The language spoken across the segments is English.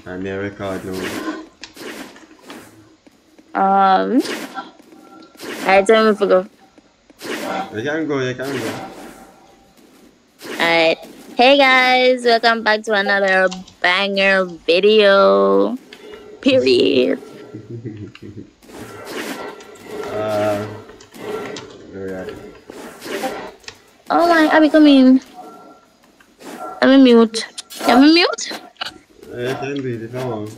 I may record now. Alright, tell me if we go. You can go. Alright. Hey guys, welcome back to another banger video. Period. uh, alright. Oh my, I becoming. I'm in mute. I'm in mute. You can do it if you want.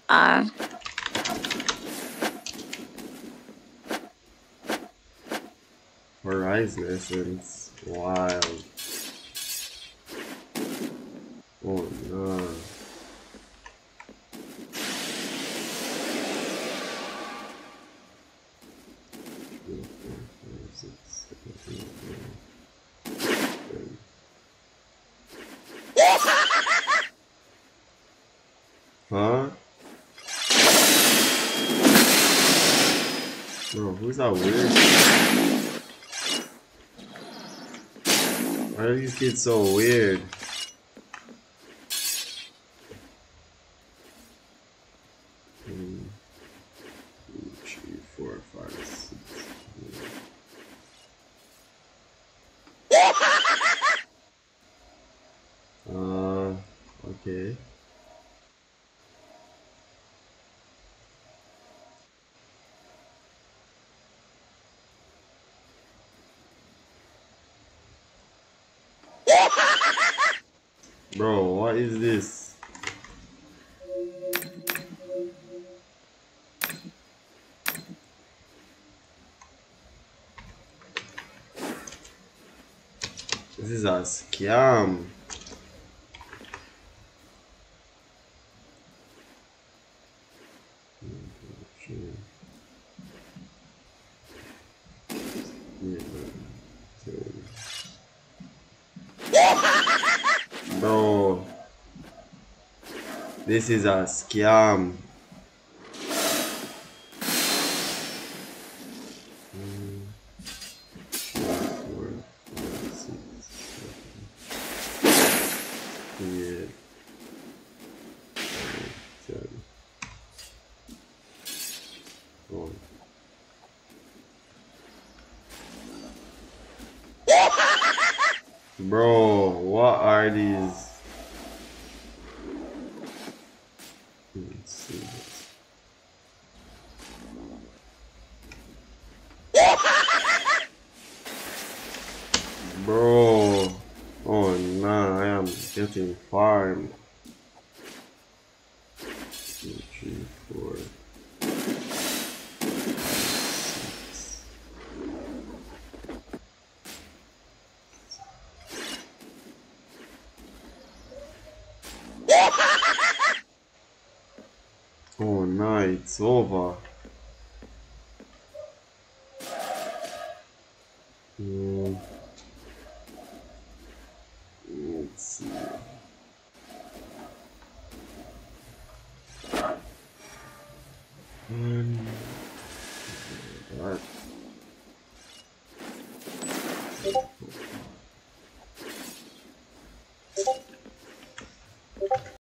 Ah. Horizon Essence. Wild. Oh no. Huh? Bro, who's that weird? Why are these kids so weird? One, two, three, four, five, six. Okay. Bro, what is this? This is a scam. Bro, this is a scam. Bro, what are these? Let's see. Bro, oh no, I am getting farmed. 2, 3, 4, 6. Oh no, it's over. Let's see. What?